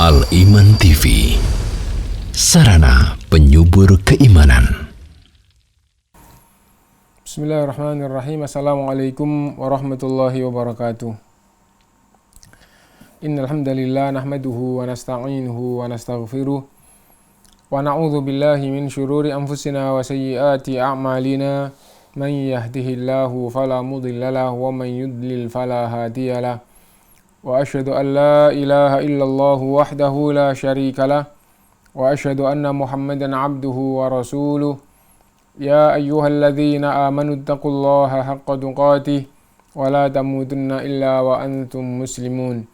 Al-Iman TV, sarana penyubur keimanan. Bismillahirrahmanirrahim. Assalamualaikum warahmatullahi wabarakatuh. Innal hamdalillah nahmaduhu wa nasta'inuhu wa nastaghfiruh wa na'udzu billahi min syururi anfusina wa sayyiati a'malina. Man yahdihillahu fala mudilla lahu wa man yudlil fala hadiyalah. Wa asyhadu an la ilaha illallah wahdahu la syarika lah wa asyhadu anna Muhammadan abduhu wa rasuluh. Ya ayyuhalladzina amanu taqullaha haqqa tuqatih wa la tamutunna illa wa antum muslimun.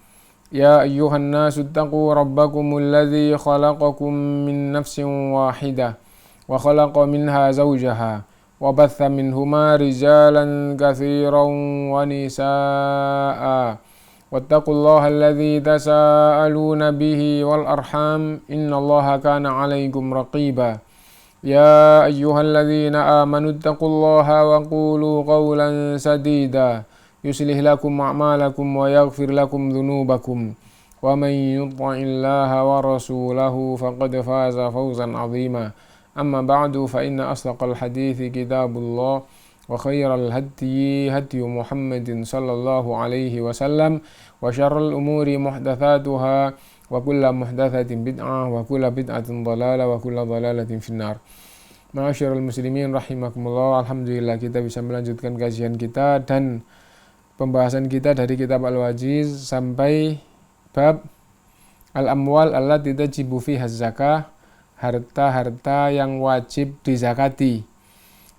Ya ayyuhan nasu taqu rabbakumul ladzi khalaqakum min nafsin wahidah wa khalaqa minha zawjaha wa batha minhuma rijalan katsiran wa nisaa'a. Wattaqullaha alladzi tasaaluna bihi wal arham innallaha kana 'alaikum raqiba. Ya ayyuhalladzina amanu taqullaha wa qulu qawlan sadida yuslih lakum a'malakum wa yaghfir lakum dhunubakum wa man yuti'illaha wa rasulahu faqad faza fawzan 'azima. Amma ba'du fa inna asdaqal hadithi kitabullah wa khairal hadyi hadyu Muhammadin sallallahu alaihi wasallam wa syarrul umuri muhdatsatuha wa kullu muhdatsatin bid'ah wa kullu bid'atin dhalalah wa kullu dhalalatin finnar. Ma'asyiral muslimin rahimakumullah, alhamdulillah kita bisa melanjutkan kajian kita dan pembahasan kita dari kitab Al-Wajiz sampai bab al-amwal allati tajibu fiha zakah, harta-harta yang wajib dizakati.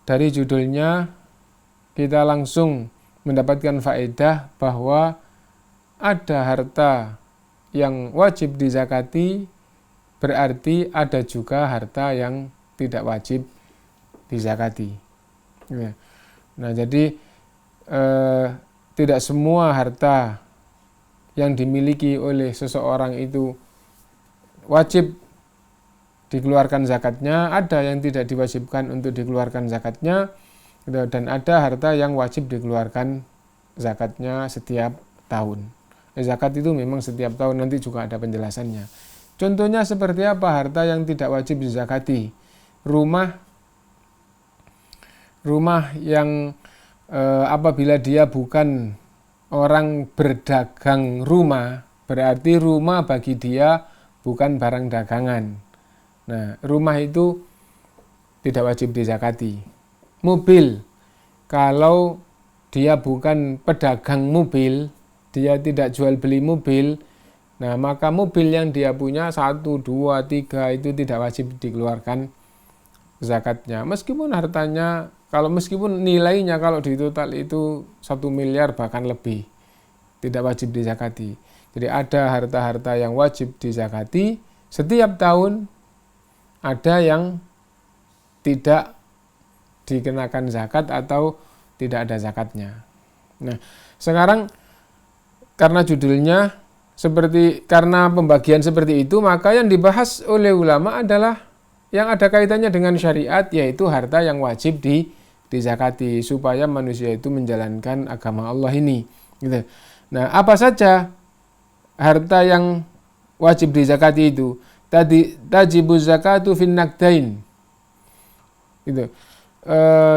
Dari judulnya kita langsung mendapatkan faedah bahwa ada harta yang wajib dizakati, berarti ada juga harta yang tidak wajib dizakati. Nah, jadi tidak semua harta yang dimiliki oleh seseorang itu wajib dikeluarkan zakatnya, ada yang tidak diwajibkan untuk dikeluarkan zakatnya, dan ada harta yang wajib dikeluarkan zakatnya setiap tahun. Zakat itu memang setiap tahun, nanti juga ada penjelasannya. Contohnya seperti apa harta yang tidak wajib dizakati? Rumah yang apabila dia bukan orang berdagang rumah, berarti rumah bagi dia bukan barang dagangan. Nah, rumah itu tidak wajib dizakati. Mobil, kalau dia bukan pedagang mobil, dia tidak jual beli mobil, nah maka mobil yang dia punya 1, 2, 3 itu tidak wajib dikeluarkan zakatnya. Meskipun hartanya, meskipun nilainya kalau di total itu 1 miliar bahkan lebih, tidak wajib dizakati. Jadi ada harta-harta yang wajib dizakati setiap tahun, ada yang tidak dikenakan zakat atau tidak ada zakatnya. Nah, sekarang karena judulnya karena pembagian seperti itu, maka yang dibahas oleh ulama adalah yang ada kaitannya dengan syariat, yaitu harta yang wajib dizakati supaya manusia itu menjalankan agama Allah ini. Gitu. Nah, apa saja harta yang wajib dizakati itu? Tajibu zakatu fin naqdain. Gitu.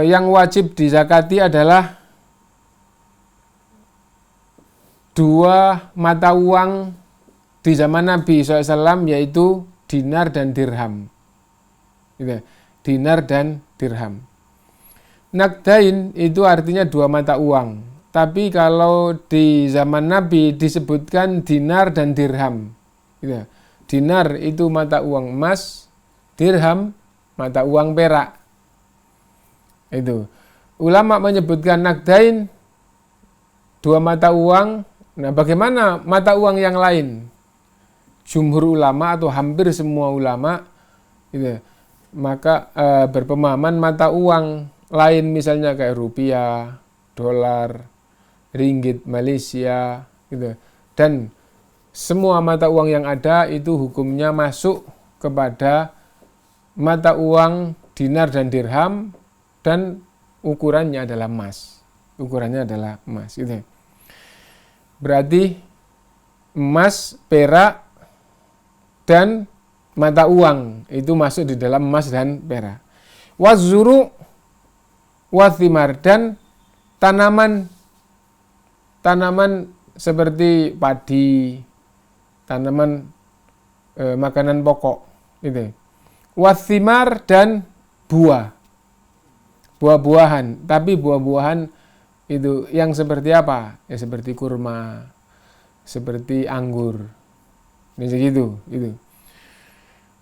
Yang wajib dizakati adalah 2 mata uang di zaman Nabi SAW, yaitu dinar dan dirham. Gitu. Dinar dan dirham. Naqdain itu artinya 2 mata uang. Tapi kalau di zaman Nabi disebutkan dinar dan dirham. Gitu. Dinar itu mata uang emas, dirham mata uang perak. Itu. Ulama menyebutkan naqdain 2 mata uang. Nah, bagaimana mata uang yang lain? Jumhur ulama atau hampir semua ulama gitu, maka berpemahaman mata uang lain misalnya kayak rupiah, dolar, ringgit Malaysia gitu. Dan semua mata uang yang ada itu hukumnya masuk kepada mata uang dinar dan dirham, dan ukurannya adalah emas. Gitu. Berarti emas, perak, dan mata uang itu masuk di dalam emas dan perak. Wazuru wathimar, dan tanaman seperti padi, tanaman makanan pokok gitu. Wathimar, dan buah-buahan, tapi buah-buahan itu yang seperti apa? Ya seperti kurma, seperti anggur. Ini segitu gitu.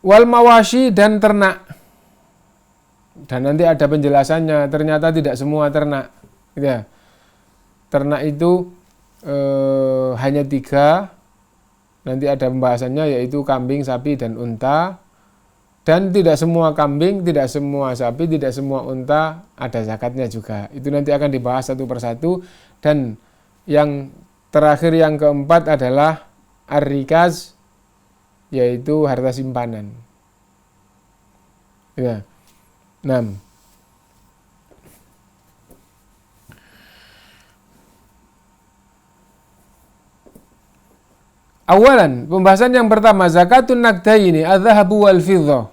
Wal mawashi, dan ternak. Dan nanti ada penjelasannya, ternyata tidak semua ternak gitu ya. Ternak itu hanya 3. Nanti ada pembahasannya, yaitu kambing, sapi, dan unta. Dan tidak semua kambing, tidak semua sapi, tidak semua unta ada zakatnya juga. Itu nanti akan dibahas satu persatu. Dan yang terakhir, yang keempat adalah ar-rikaz, yaitu harta simpanan. Ya. 6. Awalan, pembahasan yang pertama, zakatun naqdaini adz-dzahabu wal fiddah.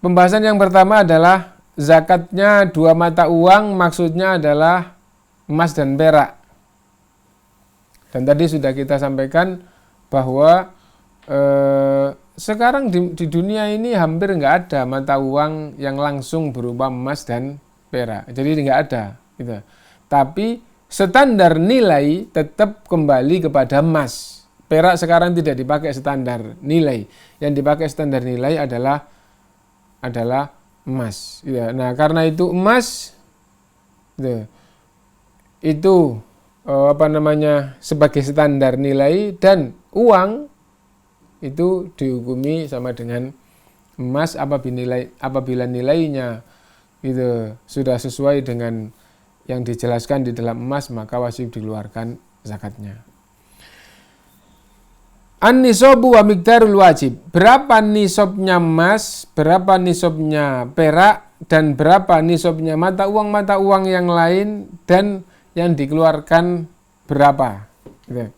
Pembahasan yang pertama adalah zakatnya 2 mata uang, maksudnya adalah emas dan perak. Dan tadi sudah kita sampaikan bahwa sekarang di dunia ini hampir nggak ada mata uang yang langsung berupa emas dan perak. Jadi nggak ada gitu. Tapi standar nilai tetap kembali kepada emas. Perak sekarang tidak dipakai standar nilai. Yang dipakai standar nilai adalah emas. Ya, nah, karena itu emas itu sebagai standar nilai, dan uang itu dihukumi sama dengan emas apabila nilainya itu sudah sesuai dengan yang dijelaskan di dalam emas, maka wajib dikeluarkan zakatnya. An-nisabu wa miqdarul wajib. Berapa nisabnya emas, berapa nisabnya perak, dan berapa nisabnya mata uang yang lain, dan yang dikeluarkan berapa. Gitu.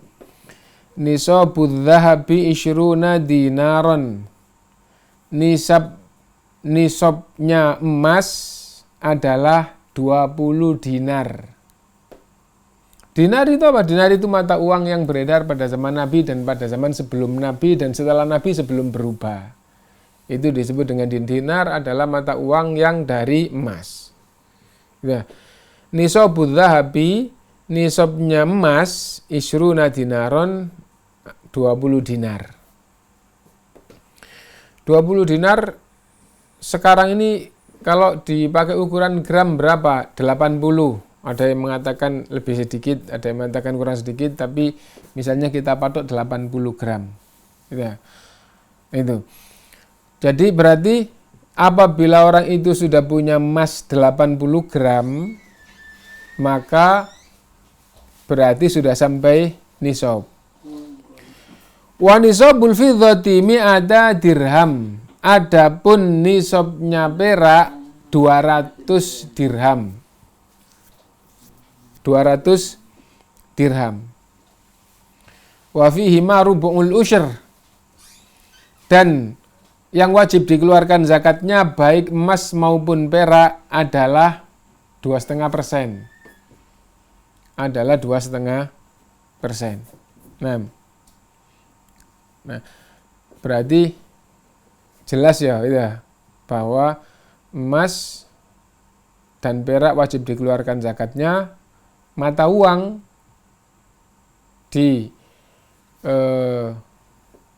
Nisabudz dzahabi 20 dinaron. Nisabnya emas adalah 20 dinar. Dinar itu apa? Dinar itu mata uang yang beredar pada zaman Nabi dan pada zaman sebelum Nabi dan setelah Nabi sebelum berubah. Itu disebut dengan dinar, adalah mata uang yang dari emas. Ya. Nisabudz dzahabi, nisabnya emas 20 dinaron, 20 dinar. 20 dinar sekarang ini kalau dipakai ukuran gram berapa? 80. Ada yang mengatakan lebih sedikit, ada yang mengatakan kurang sedikit, tapi misalnya kita patok 80 gram. Gitu. Itu. Jadi berarti apabila orang itu sudah punya emas 80 gram, maka berarti sudah sampai nisab. Wa nisabul fiddati mi'ata dirham. Adapun nisabnya perak 200 dirham. 200 dirham. Wa fihi ma rubu'ul usyr. Dan yang wajib dikeluarkan zakatnya baik emas maupun perak adalah 2,5%. Adalah 2,5%. Nah, berarti jelas ya bahwa emas dan perak wajib dikeluarkan zakatnya. Mata uang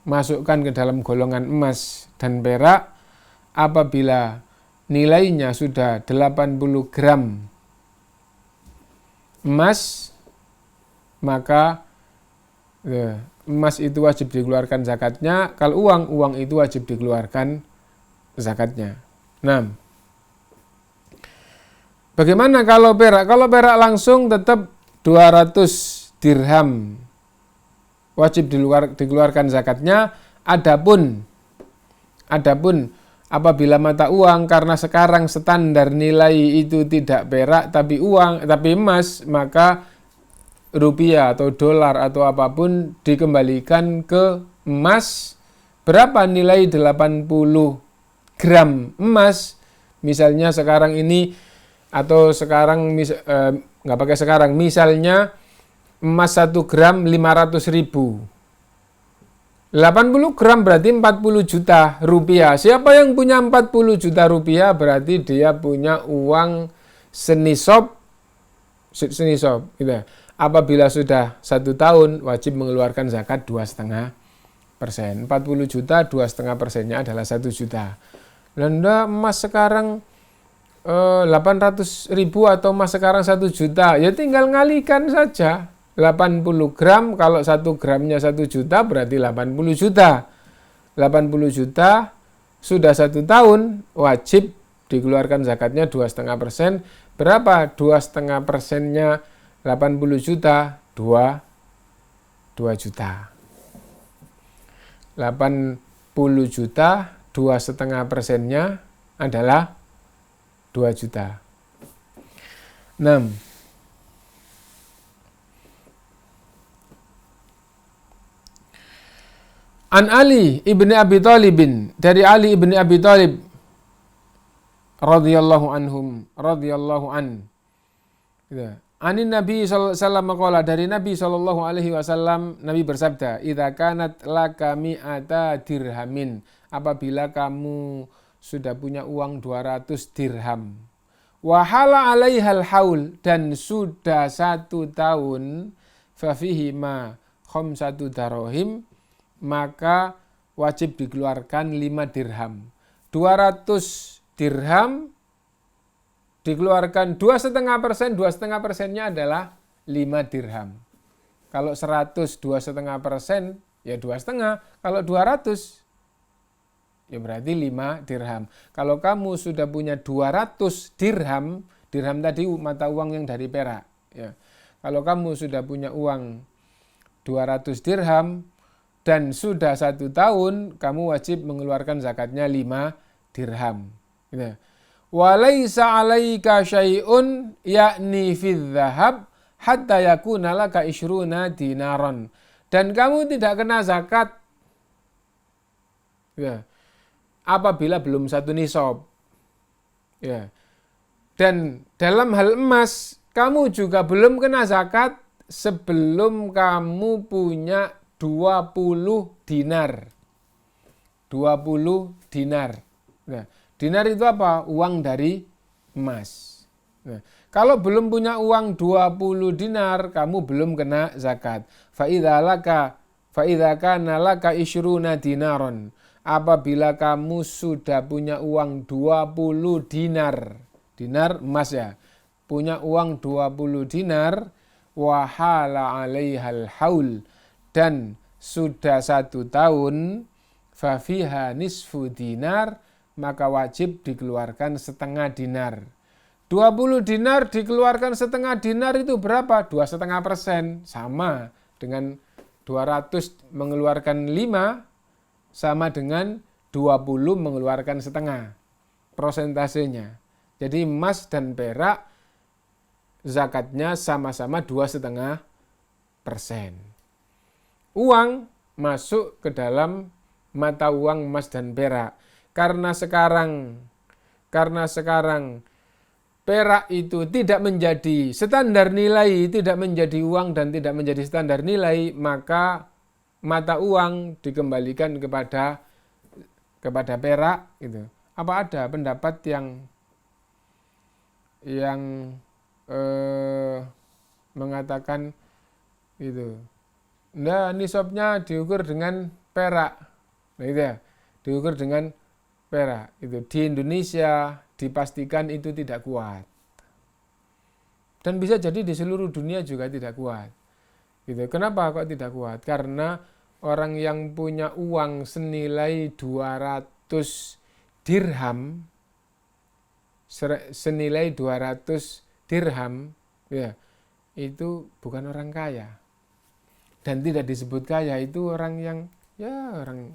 masukkan ke dalam golongan emas dan perak apabila nilainya sudah 80 gram emas, maka emas itu wajib dikeluarkan zakatnya. Kalau uang itu wajib dikeluarkan zakatnya. Nah, bagaimana kalau perak? Kalau perak langsung tetap 200 dirham wajib dikeluarkan zakatnya. Adapun apabila mata uang, karena sekarang standar nilai itu tidak perak tapi emas, maka rupiah atau dolar atau apapun dikembalikan ke emas, berapa nilai 80 gram emas, misalnya sekarang ini, atau sekarang nggak pakai sekarang, misalnya emas 1 gram 500.000. 80 gram berarti 40 juta rupiah. Siapa yang punya 40 juta rupiah berarti dia punya uang senisab gitu. Apabila sudah 1 tahun wajib mengeluarkan zakat 2,5%. 40 juta 2,5%-nya adalah 1 juta. Dan emas sekarang 800.000 atau emas sekarang 1 juta, ya tinggal ngalikan saja. 80 gram, kalau 1 gramnya 1 juta berarti 80 juta. 80 juta sudah 1 tahun wajib dikeluarkan zakatnya 2,5%. Berapa 2,5%-nya 80 juta? 2 juta. 80 juta 2,5%-nya adalah 2 juta. 6. An Ali ibni Abi Thalib, dari Ali ibni Abi Thalib radhiyallahu an. Anin Nabi sallallahu alaihi wasallam qala, dari Nabi sallallahu alaihi wasallam, Nabi bersabda, "Idza kanat laka mi'ata dirhamin," apabila kamu sudah punya uang 200 dirham, wa hala 'alaihal haul, dan sudah 1 tahun, fa fihi ma khamsatu darahim, maka wajib dikeluarkan 5 dirham. 200 dirham dikeluarkan 2,5%, 2,5%-nya adalah 5 dirham. Kalau 100 2,5%, ya 2,5. Kalau 200, ya berarti 5 dirham. Kalau kamu sudah punya 200 dirham, dirham tadi mata uang yang dari perak. Ya. Kalau kamu sudah punya uang 200 dirham, dan sudah 1 tahun, kamu wajib mengeluarkan zakatnya 5 dirham. Gitu. Walaisa 'alaika syai'un yakni fidz dzahab hatta yakuna laka 20 dinaron. Dan kamu tidak kena zakat, ya, apabila belum 1 nisab. Ya. Dan dalam hal emas, kamu juga belum kena zakat sebelum kamu punya 20 dinar. 20 dinar. Nah, dinar itu apa? Uang dari emas. Nah, kalau belum punya uang 20 dinar, kamu belum kena zakat. Fa idza kana laka 20 dinaron. Apabila kamu sudah punya uang 20 dinar. Dinar emas ya. Punya uang 20 dinar, wa hala 'alaihal haul, dan sudah 1 tahun, fa fiha nisfu dinar, maka wajib dikeluarkan setengah dinar. 20 dinar dikeluarkan setengah dinar itu berapa? 2,5%. Sama dengan 200 mengeluarkan 5, sama dengan 20 mengeluarkan setengah. Prosentasenya. Jadi emas dan perak zakatnya sama-sama 2,5%. Uang masuk ke dalam mata uang emas dan perak. Karena sekarang perak itu tidak menjadi standar nilai, tidak menjadi uang dan tidak menjadi standar nilai, maka mata uang dikembalikan kepada perak gitu. Apa ada pendapat yang mengatakan itu, nah, nisabnya diukur dengan perak. Nah, itu ya, diukur dengan perak. Itu di Indonesia dipastikan itu tidak kuat. Dan bisa jadi di seluruh dunia juga tidak kuat. Gitu. Kenapa kok tidak kuat? Karena orang yang punya uang senilai 200 dirham, ya, itu bukan orang kaya. Dan tidak disebut kaya, itu orang yang orang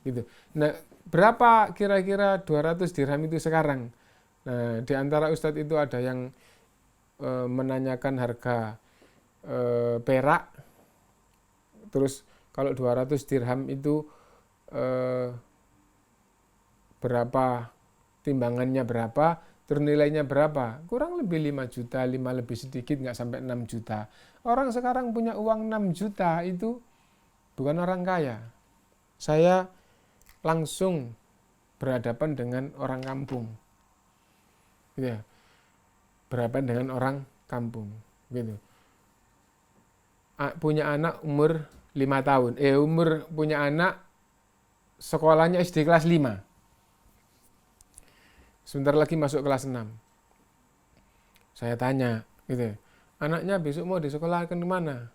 gitu. Nah, berapa kira-kira 200 dirham itu sekarang? Nah, di antara ustadz itu ada yang menanyakan harga perak. Terus Kalau 200 dirham itu berapa, timbangannya berapa, terus nilainya berapa? Kurang lebih 5 juta, 5 lebih sedikit, nggak sampai 6 juta. Orang sekarang punya uang 6 juta itu bukan orang kaya. Saya langsung berhadapan dengan orang kampung. Gitu ya. Berhadapan dengan orang kampung. Gitu. Punya anak umur 5 tahun. Punya anak sekolahnya SD kelas 5. Sebentar lagi masuk kelas 6. Saya tanya, gitu. Anaknya besok mau disekolahkan ke mana?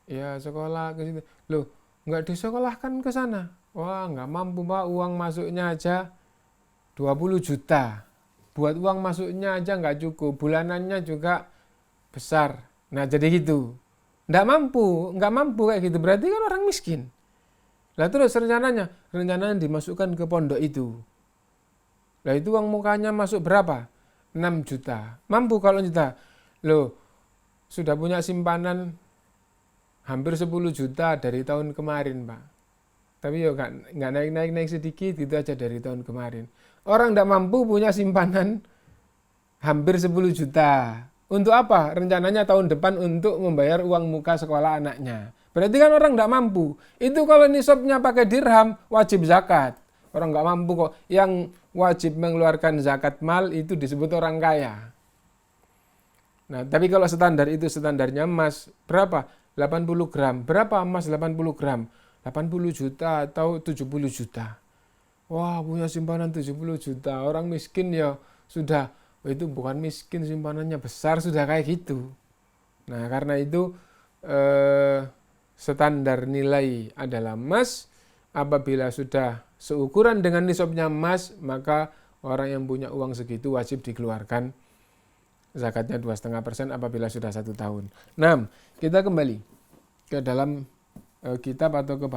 Ya sekolah ke situ. Loh, nggak disekolahkan ke sana. Wah, nggak mampu Pak, uang masuknya aja 20 juta. Buat uang masuknya aja nggak cukup, bulanannya juga besar. Nah jadi gitu. Nggak mampu kayak gitu. Berarti kan orang miskin. Lah terus rencananya dimasukkan ke pondok itu. Lah itu uang mukanya masuk berapa? 6 juta. Mampu kalau kita. Loh, sudah punya simpanan hampir 10 juta dari tahun kemarin, Pak. Tapi ya nggak naik sedikit, gitu aja dari tahun kemarin. Orang nggak mampu punya simpanan hampir 10 juta. Untuk apa? Rencananya tahun depan untuk membayar uang muka sekolah anaknya. Berarti kan orang nggak mampu. Itu kalau nisabnya pakai dirham, wajib zakat. Orang nggak mampu kok. Yang wajib mengeluarkan zakat mal itu disebut orang kaya. Nah, tapi kalau standar itu standarnya emas, berapa? 80 gram. Berapa emas 80 gram? 80 juta atau 70 juta. Wah, punya simpanan 70 juta. Orang miskin ya sudah, itu bukan miskin, simpanannya besar, sudah kayak gitu. Nah, karena itu standar nilai adalah emas. Apabila sudah seukuran dengan nisabnya emas, maka orang yang punya uang segitu wajib dikeluarkan zakatnya 2,5% apabila sudah 1 tahun. Nah, kita kembali ke dalam kitab atau ke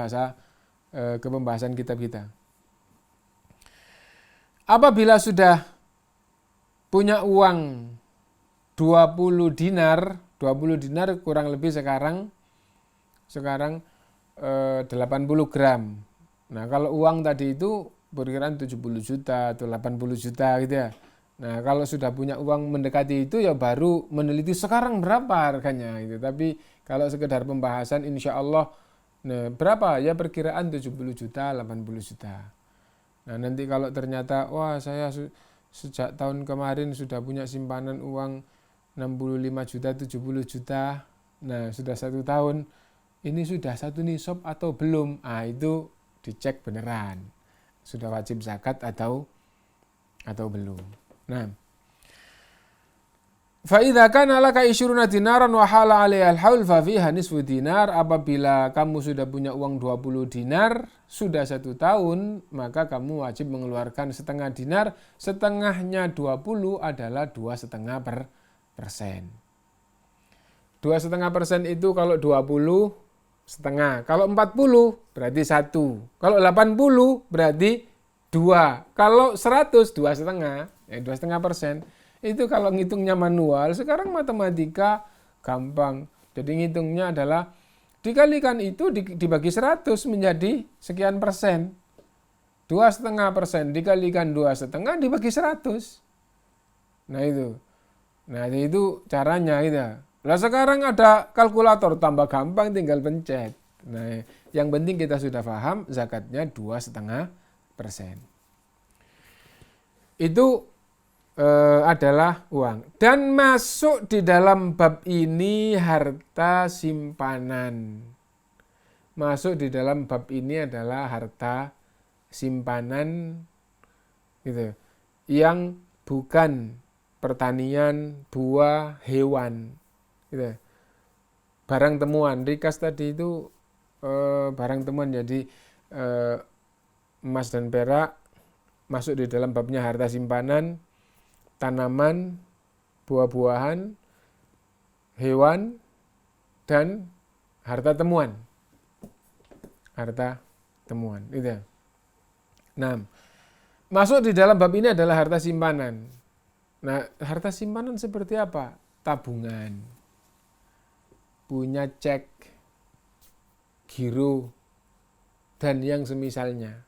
pembahasan kitab kita. Apabila sudah punya uang 20 dinar kurang lebih sekarang 80 gram. Nah, kalau uang tadi itu perkiraan 70 juta atau 80 juta gitu ya. Nah, kalau sudah punya uang mendekati itu ya baru meneliti sekarang berapa harganya gitu. Tapi kalau sekedar pembahasan insya Allah berapa ya perkiraan 70 juta, 80 juta. Nah, nanti kalau ternyata wah saya sejak tahun kemarin sudah punya simpanan uang 65 juta, 70 juta. Nah, sudah 1 tahun ini sudah 1 nisab atau belum? Ah, itu dicek beneran. Sudah wajib zakat atau belum. Nah, fa idza kana laka 20 dinaran wa hala 'alaiha al-haul fa fiha nisfu dinar. Apabila kamu sudah punya uang 20 dinar, sudah 1 tahun, maka kamu wajib mengeluarkan setengah dinar. Setengahnya 20 adalah 2,5%. 2,5% itu kalau 20 setengah. Kalau 40 berarti 1. Kalau 80 berarti 2. Kalau 100 2,5. 2,5%. Itu kalau ngitungnya manual, sekarang matematika gampang. Jadi ngitungnya adalah dikalikan itu dibagi 100 menjadi sekian persen. 2,5% dikalikan 2,5 dibagi 100. Nah itu caranya gitu. Nah sekarang ada kalkulator tambah gampang, tinggal pencet. Nah yang penting kita sudah paham zakatnya 2,5%. Itu adalah uang. Dan masuk di dalam bab ini harta simpanan. Masuk di dalam bab ini adalah harta simpanan gitu, yang bukan pertanian, buah, hewan gitu. Barang temuan, rikas tadi itu barang temuan, jadi emas dan perak masuk di dalam babnya harta simpanan. Tanaman, buah-buahan, hewan, dan harta temuan. Harta temuan. Itu. Nah, masuk di dalam bab ini adalah harta simpanan. Nah, harta simpanan seperti apa? Tabungan. Punya cek. giro, dan yang semisalnya.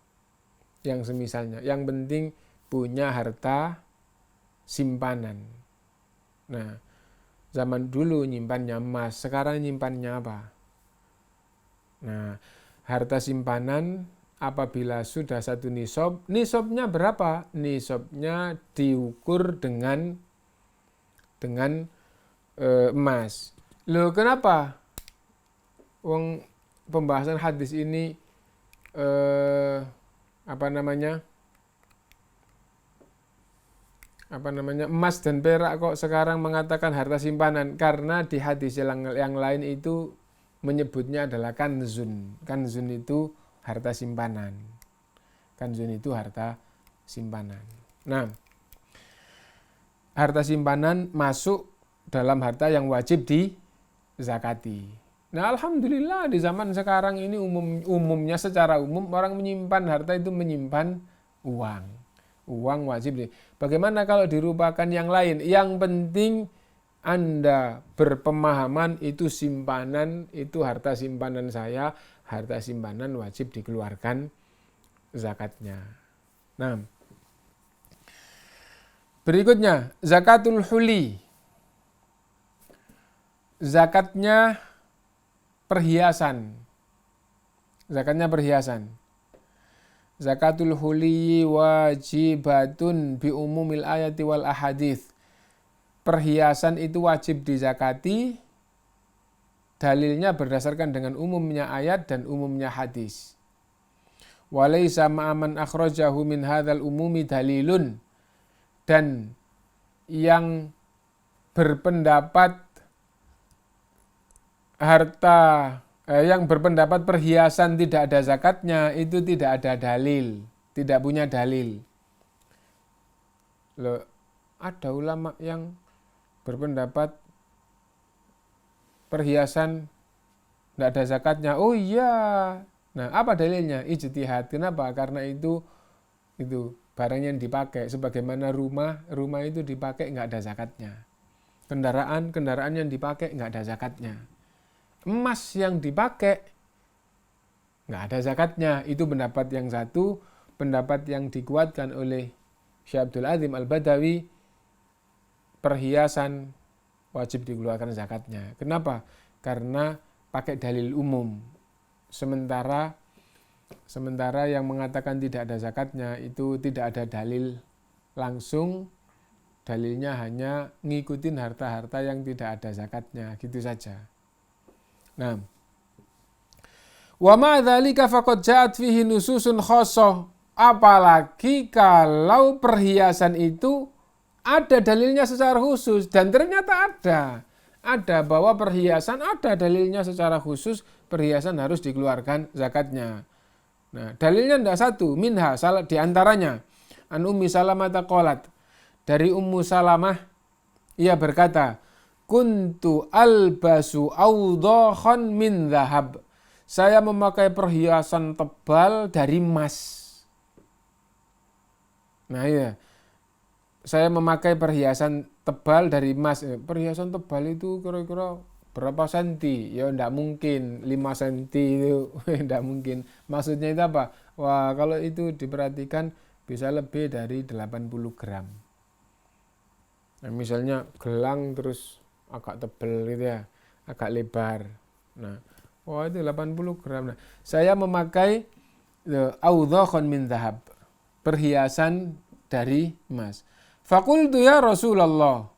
Yang penting punya harta simpanan. Nah, zaman dulu nyimpannya emas, sekarang nyimpannya apa? Nah, harta simpanan apabila sudah satu nisab, nisabnya berapa? Nisabnya diukur dengan emas. Loh, kenapa? Wong pembahasan hadis ini emas dan perak kok sekarang mengatakan harta simpanan? Karena di hadis yang lain itu menyebutnya adalah kanzun. Kanzun itu harta simpanan. Nah, harta simpanan masuk dalam harta yang wajib dizakati. Nah, alhamdulillah di zaman sekarang ini umumnya secara umum orang menyimpan harta itu menyimpan uang. Uang wajib. Bagaimana kalau dirupakan yang lain? Yang penting Anda berpemahaman itu simpanan, itu harta simpanan saya, harta simpanan wajib dikeluarkan zakatnya. Nah, berikutnya zakatul huli. Zakatnya perhiasan. Zakatul huli wajibatun bi umumil ayati wal ahadits. Perhiasan itu wajib dizakati. Dalilnya berdasarkan dengan umumnya ayat dan umumnya hadis. Walaysa ma'aman akhrajahu min hadzal umumi dalilun. Dan yang berpendapat perhiasan tidak ada zakatnya itu tidak ada dalil, tidak punya dalil. Loh, ada ulama yang berpendapat perhiasan tidak ada zakatnya. Oh iya. Nah, apa dalilnya? Ijtihad. Kenapa? Karena itu barang yang dipakai. Sebagaimana rumah itu dipakai nggak ada zakatnya. Kendaraan yang dipakai nggak ada zakatnya. Emas yang dipakai nggak ada zakatnya. Itu pendapat yang satu, pendapat yang dikuatkan oleh Syekh Abdul Azim Al-Badawi, perhiasan wajib dikeluarkan zakatnya. Kenapa? Karena pakai dalil umum. Sementara yang mengatakan tidak ada zakatnya itu tidak ada dalil langsung, dalilnya hanya ngikutin harta-harta yang tidak ada zakatnya, gitu saja. Nah, wa ma dzalika faqad ja'at fihi nususun khassah. Apalagi kalau perhiasan itu ada dalilnya secara khusus, dan ternyata ada bahwa perhiasan ada dalilnya secara khusus, perhiasan harus dikeluarkan zakatnya. Nah, dalilnya tidak satu, minha salah diantaranya an Ummi Salamah taqalat, dari Ummu Salamah ia berkata, kuntu albasu awdahan min dhahab, saya memakai perhiasan tebal dari emas. Nah iya, saya memakai perhiasan tebal dari emas. Perhiasan tebal itu kira-kira berapa senti? Ya enggak mungkin 5 senti itu, enggak mungkin. Maksudnya itu apa? Wah, kalau itu diperhatikan bisa lebih dari 80 gram. Nah, misalnya gelang terus agak tebal gitu ya, agak lebar. Nah, wah itu 80 gram. Nah, saya memakai awdahan min dhahab, perhiasan dari emas. Faqultu ya Rasulullah.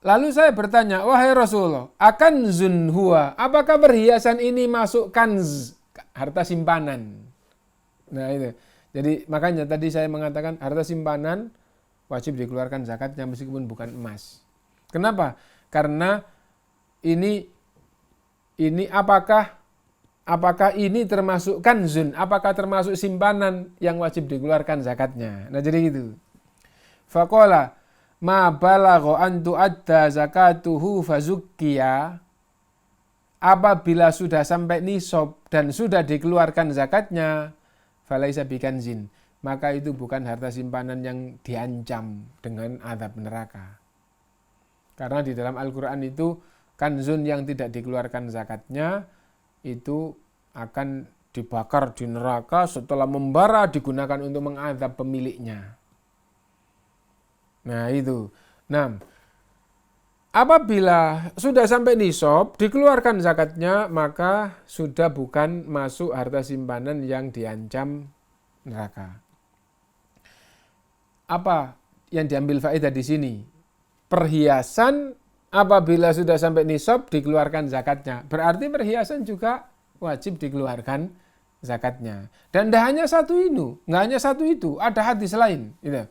Lalu saya bertanya, wahai Rasulullah, akanzun huwa? Apakah perhiasan ini masuk kanz, harta simpanan? Nah itu. Jadi makanya tadi saya mengatakan harta simpanan wajib dikeluarkan zakatnya meskipun bukan emas. Kenapa? Karena ini apakah ini termasuk kanzun? Apakah termasuk simpanan yang wajib dikeluarkan zakatnya? Nah jadi gitu. Faqala ma balagha an tu'adda zakatuhu fazukkiya. Apabila sudah sampai nisab dan sudah dikeluarkan zakatnya, falaisa bikanzin, maka itu bukan harta simpanan yang diancam dengan azab neraka. Karena di dalam Al-Quran itu kanzun yang tidak dikeluarkan zakatnya itu akan dibakar di neraka, setelah membara digunakan untuk mengadab pemiliknya. Nah itu. Nah, apabila sudah sampai nisab, dikeluarkan zakatnya, maka sudah bukan masuk harta simpanan yang diancam neraka. Apa yang diambil faedah di sini? Perhiasan apabila sudah sampai nisab dikeluarkan zakatnya. Berarti perhiasan juga wajib dikeluarkan zakatnya. Dan tidak hanya satu itu, nggak hanya satu itu, ada hadis lain. Gitu.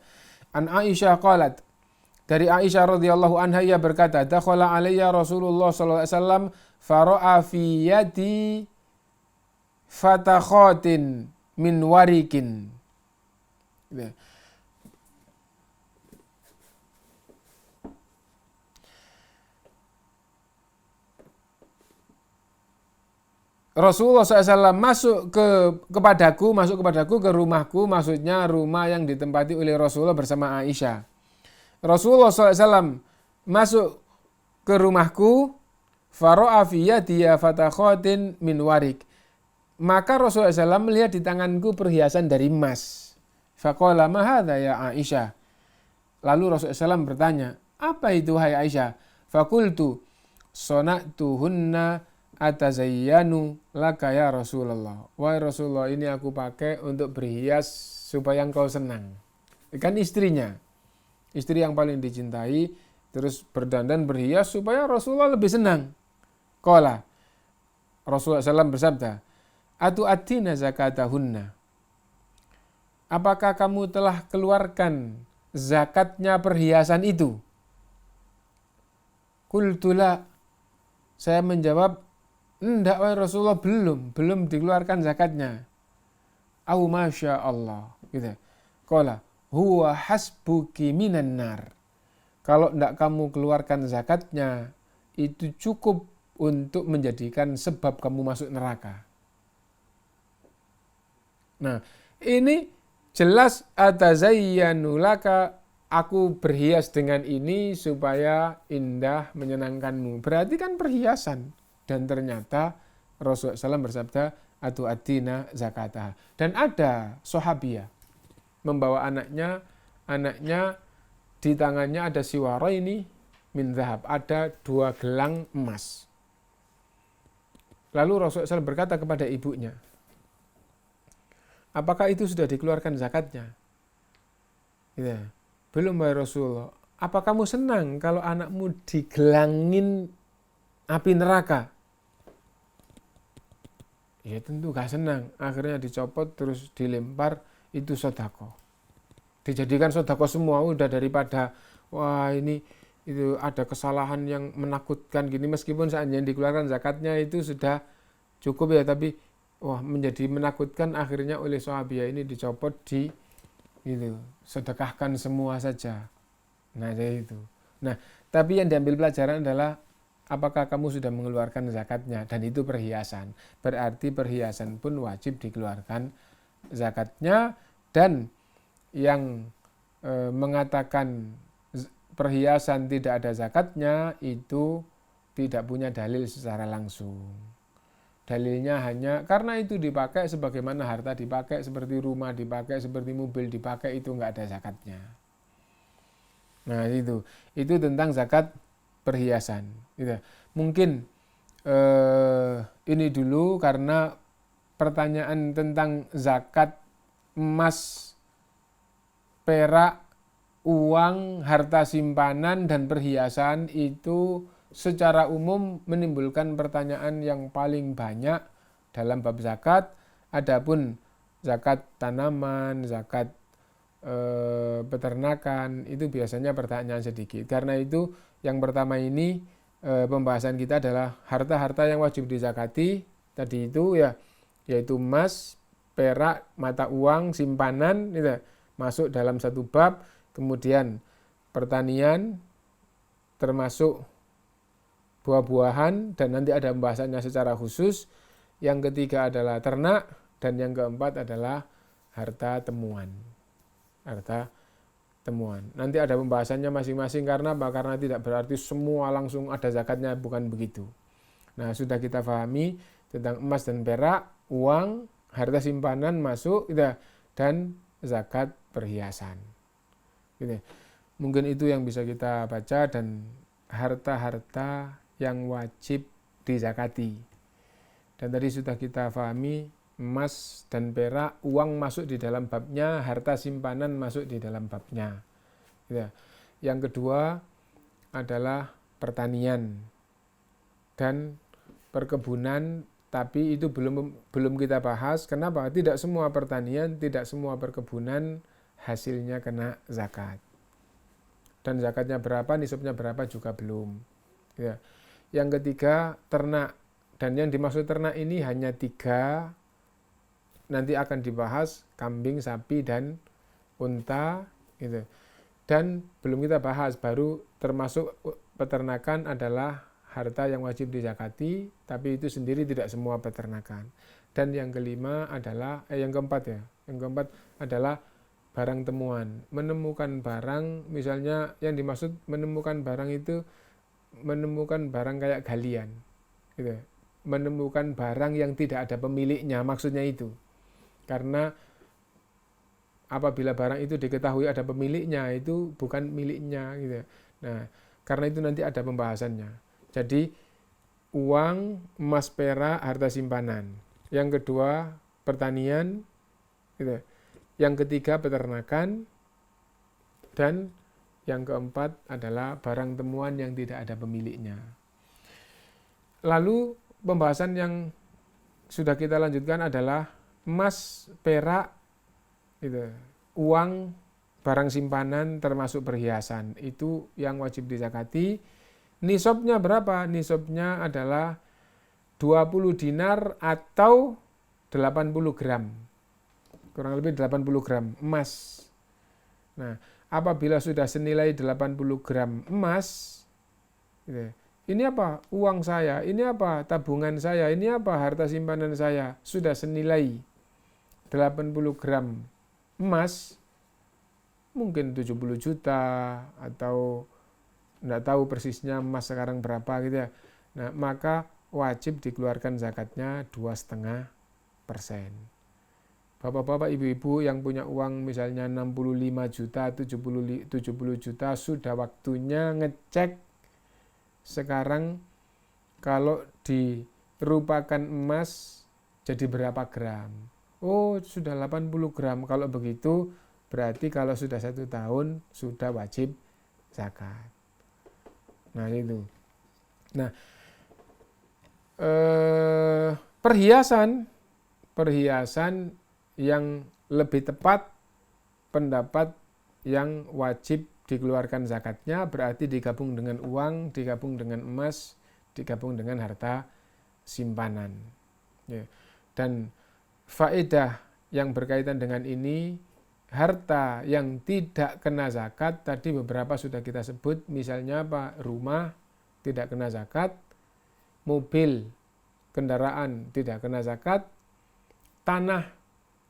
An Aisyah qalat, dari Aisyah radhiyallahu anha ia berkata, dakhala alayya Rasulullah sallallahu alaihi wasallam fara'a fi yadi fatakhatin min warikin. Gitu. Rasulullah SAW masuk kepadaku ke rumahku, maksudnya rumah yang ditempati oleh Rasulullah bersama Aisyah. Rasulullah SAW masuk ke rumahku, faro'a fi yadiya fatakhatin min warik. Maka Rasulullah SAW melihat di tanganku perhiasan dari emas. Faqala ma hadza ya Aisyah. Lalu Rasulullah SAW bertanya, apa itu hai Aisyah? Faqultu sona'tuhunna atazayyanu laka ya Rasulullah. Wahai Rasulullah, ini aku pakai untuk berhias supaya engkau senang. Kan istrinya, istri yang paling dicintai, terus berdandan berhias supaya Rasulullah lebih senang. Qala, Rasulullah SAW bersabda, atu atina zakatahunna. Apakah kamu telah keluarkan zakatnya perhiasan itu? Qultula, saya menjawab, enggak wahai Rasulullah, belum dikeluarkan zakatnya. Au masya Allah, gitu. Qala huwa hasbuki minan nar. Kalau enggak kamu keluarkan zakatnya, itu cukup untuk menjadikan sebab kamu masuk neraka. Nah, ini jelas atazayyanu laka, aku berhias dengan ini supaya indah menyenangkanmu. Berarti kan perhiasan. Dan ternyata Rasulullah SAW bersabda, atu atina zakatah. Dan ada sahabiah membawa anaknya di tangannya ada siwara ini min zahab, ada 2 gelang emas. Lalu Rasulullah SAW berkata kepada ibunya, apakah itu sudah dikeluarkan zakatnya? Ya, belum wahai Rasulullah. Apa kamu senang kalau anakmu digelangin api neraka? Ya tentu gak senang. Akhirnya dicopot terus dilempar, itu sedekah. Dijadikan sedekah semua, udah daripada wah ini itu ada kesalahan yang menakutkan gini, meskipun seandainya dikeluarkan zakatnya itu sudah cukup ya, tapi wah menjadi menakutkan, akhirnya oleh sahabiah ini dicopot, di itu sedekahkan semua saja. Nah jadi itu. Nah tapi yang diambil pelajaran adalah apakah kamu sudah mengeluarkan zakatnya, dan itu perhiasan. Berarti perhiasan pun wajib dikeluarkan zakatnya, dan yang mengatakan perhiasan tidak ada zakatnya itu tidak punya dalil secara langsung. Dalilnya hanya karena itu dipakai sebagaimana harta dipakai, seperti rumah dipakai, seperti mobil dipakai, itu nggak ada zakatnya. Nah itu tentang zakat perhiasan. Gitu. Mungkin ini dulu karena pertanyaan tentang zakat emas, perak, uang, harta simpanan, dan perhiasan itu secara umum menimbulkan pertanyaan yang paling banyak dalam bab zakat. Adapun zakat tanaman, zakat peternakan, itu biasanya pertanyaan sedikit. Karena itu yang pertama ini pembahasan kita adalah harta-harta yang wajib dizakati. Tadi itu ya, yaitu emas, perak, mata uang, simpanan, gitu, masuk dalam satu bab. Kemudian pertanian termasuk buah-buahan, dan nanti ada pembahasannya secara khusus. Yang ketiga adalah ternak, dan yang keempat adalah harta temuan. Nanti ada pembahasannya masing-masing. Karena apa? Karena tidak berarti semua langsung ada zakatnya, bukan begitu. Nah sudah kita pahami tentang emas dan perak, uang, harta simpanan masuk gitu, dan zakat perhiasan. Gitu. Mungkin itu yang bisa kita baca, dan harta-harta yang wajib dizakati. Dan tadi sudah kita pahami, emas dan perak, uang masuk di dalam babnya, harta simpanan masuk di dalam babnya. Gitu. Yang kedua adalah pertanian dan perkebunan, tapi itu belum kita bahas. Kenapa? Tidak semua pertanian, tidak semua perkebunan hasilnya kena zakat. Dan zakatnya berapa, nisabnya berapa juga belum. Ya. Yang ketiga, ternak. Dan yang dimaksud ternak ini hanya 3. Nanti akan dibahas kambing, sapi, dan unta. Gitu. Dan belum kita bahas, baru termasuk peternakan adalah harta yang wajib dizakati, tapi itu sendiri tidak semua peternakan. Dan yang kelima adalah, yang keempat adalah barang temuan. Menemukan barang, misalnya yang dimaksud menemukan barang itu, menemukan barang kayak galian. Gitu. Menemukan barang yang tidak ada pemiliknya, maksudnya itu. Karena apabila barang itu diketahui ada pemiliknya, itu bukan miliknya gitu. Nah, karena itu nanti ada pembahasannya. Jadi uang, emas, perak, harta simpanan. Yang kedua pertanian gitu. Yang ketiga peternakan, dan yang keempat adalah barang temuan yang tidak ada pemiliknya. Lalu pembahasan yang sudah kita lanjutkan adalah emas, perak, gitu, uang, barang simpanan termasuk perhiasan. Itu yang wajib dizakati. Nisabnya berapa? Nisabnya adalah 20 dinar atau 80 gram. Kurang lebih 80 gram emas. Nah, apabila sudah senilai 80 gram emas, gitu, ini apa? Uang saya, ini apa? Tabungan saya, ini apa? Harta simpanan saya, sudah senilai 80 gram emas, mungkin 70 juta atau enggak tahu persisnya emas sekarang berapa gitu ya. Nah, maka wajib dikeluarkan zakatnya 2,5%. Bapak-bapak, ibu-ibu yang punya uang misalnya 65 juta, 70 juta, sudah waktunya ngecek sekarang kalau dirupakan emas jadi berapa gram. Oh, sudah 80 gram. Kalau begitu berarti kalau sudah 1 tahun sudah wajib zakat. Nah itu. Nah, perhiasan yang lebih tepat pendapat yang wajib dikeluarkan zakatnya berarti digabung dengan uang, digabung dengan emas, digabung dengan harta simpanan. Ya. Dan faedah yang berkaitan dengan ini, harta yang tidak kena zakat, tadi beberapa sudah kita sebut, misalnya apa? Rumah tidak kena zakat, mobil, kendaraan tidak kena zakat, tanah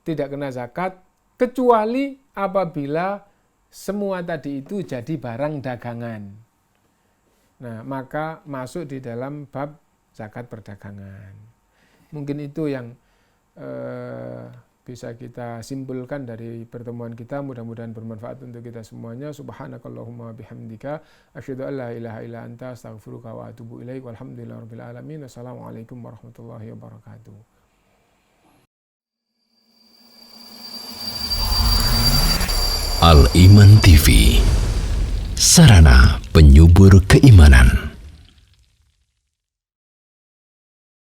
tidak kena zakat, kecuali apabila semua tadi itu jadi barang dagangan. Nah, maka masuk di dalam bab zakat perdagangan. Mungkin itu yang bisa kita simpulkan dari pertemuan kita. Mudah-mudahan bermanfaat untuk kita semuanya. Subhanakallahumma bihamdika asyhadu an la ilaha illa anta astaghfiruka wa atubu ilaik. Walhamdulillahirabbil alamin. Wassalamualaikum warahmatullahi wabarakatuh. Al-Iman TV, sarana penyubur keimanan.